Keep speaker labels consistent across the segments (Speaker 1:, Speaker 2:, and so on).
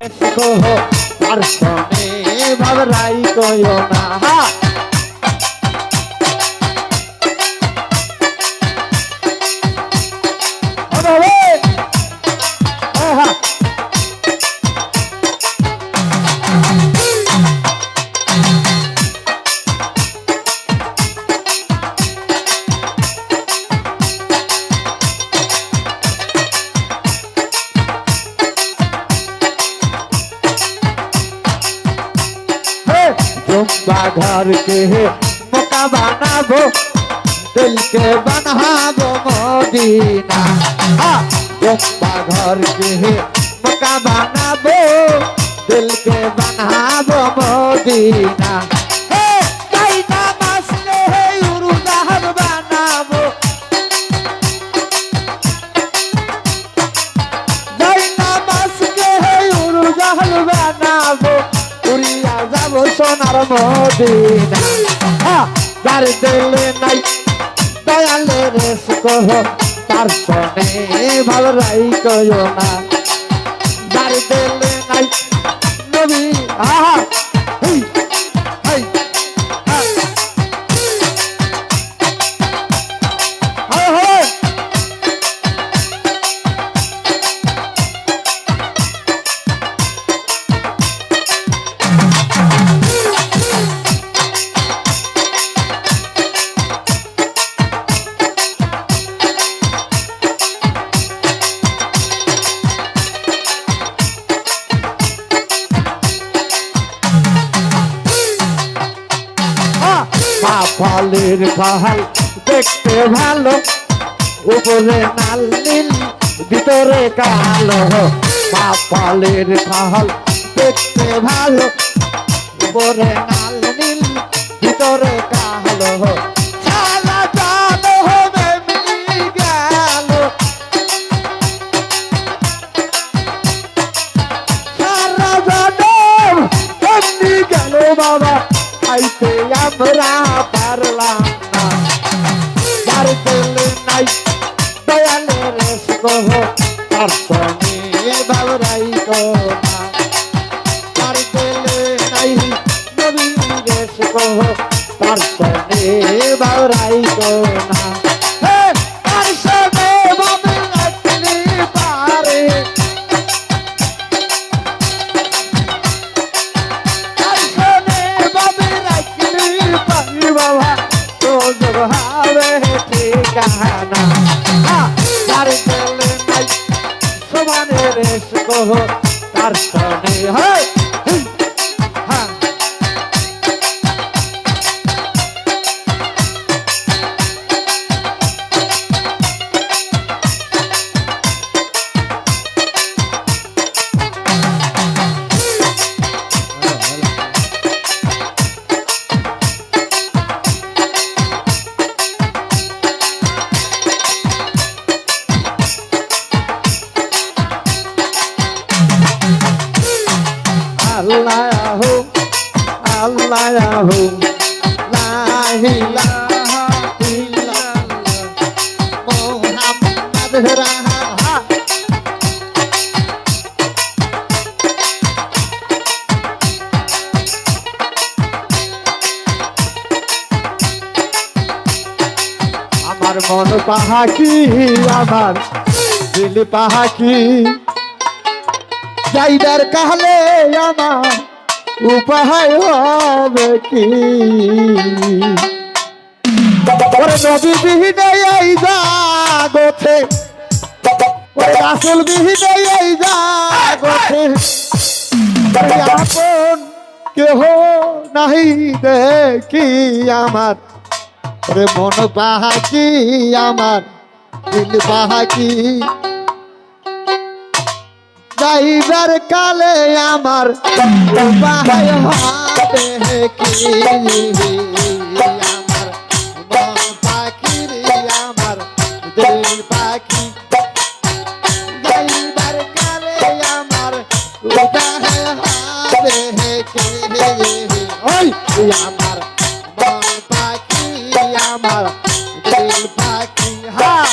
Speaker 1: আর শোনে ভাবরাই কইও না घर के मक्का बनाबो दिल के बनाबो मदीना जुम्बा घर के मक्का बनाबो दिल के बनाबो मदीना সোনার মদিনা যার দিলে নাই দয়ালে রেস কহ তার সনে ভালো রাই কইও না যার দিলে নাই নবী আহা হেই হেই ফলের ফল দেখতে ভালো উপরে লাল নীল ভিতরে কালো মা ফলের ফল দেখতে ভালো উপরে লাল নীল ভিতরে কালো সারা জানো হবে মিলি গেল সারা জানো এমনি গেল বাবা আইতে আমরা পারলাম না যার দিলে নাই দয়ালে রেস কহ তার সঙ্গে বাবরাই কহ না যার দিলে নাই নবী রেস কহ তার সঙ্গে বাবরাই কহ না তার সঙ্গে বাবরাই পারে ঠিকানা তার দিলে নাই সমানে রেস কহ তার সনে হয় Allahu Allahu la ilaha illallah Muhammad raha আমার মন পাহাকি আমার দিল পাহাকি যাইবার কাহলে আমার উপায় হবে কি ওরে নবী বিহীনে এই জাগতে ওরে রাসূল বিহীনে এই জাগতে আপন কেহ নাহি দেখি আমার ওরে মন পাহাকি আমার দিল পাহাকি যাইবার কালে আমার উপায় হবে কি আমার মন পাখি আমার দিল পাখি যাইবার কালে আমার উপায় হবে কি ওই আমার মন পাখি আমার দিল পাখি হ্যাঁ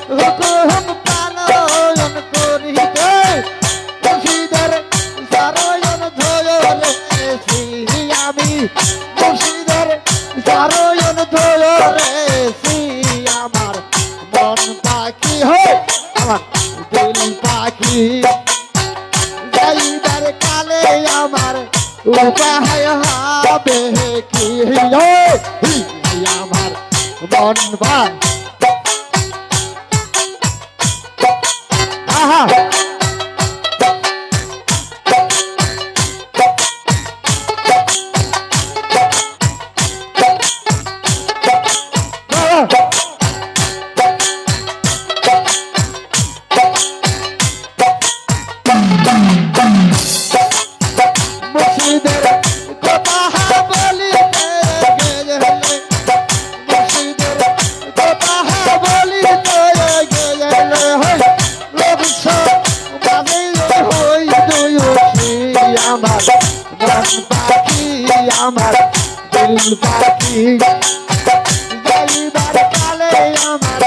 Speaker 1: হুকুম পালন করিতে মুর্শিদের চরণ ধরেছি আমি মুর্শিদের চরণ ধরেছি আমার মন পাখি হয় আমার দিল পাখি যাইবার কালে আমার উপায় হবে কি আমার মন পাখি আহা মুর্শিদের কথা বলিতে গেলে মুর্শিদের কথা বলিতে গেলে লোক সবাই হই দুয়ুষি আমার মন পাখি আমার দিল পাখি যাইবার কালে আমার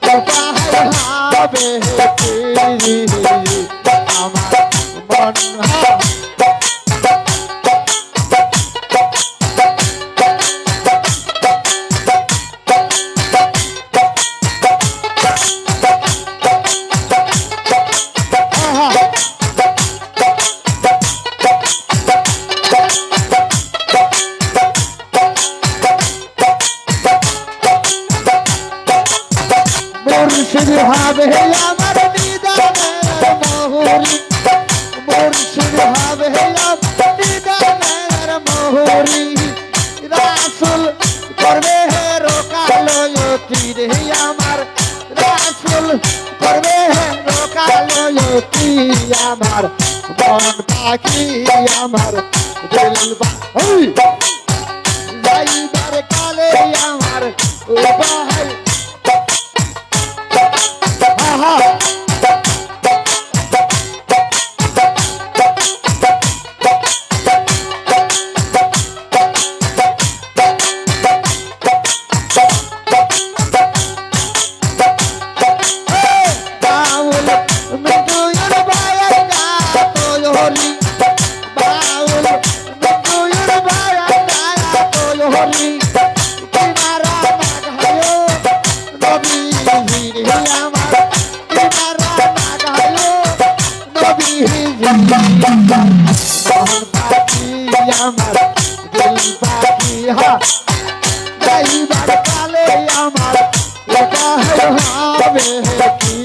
Speaker 1: উপায় হবে কি আমার মন মুর্শিদ হবে আমার নিদানের মোহরি মুর্শিদ হবে আমার নিদানের মোহরি রাসূল করবে হে রোকালয়তি রে আমার রাসূল করবে হে রোকালয়তি আমার মন পাখি আমার দিল পাখি যাইবার কালে আমার উপায় আমার দিল পাখি যাইবার কালে আমার হবে কি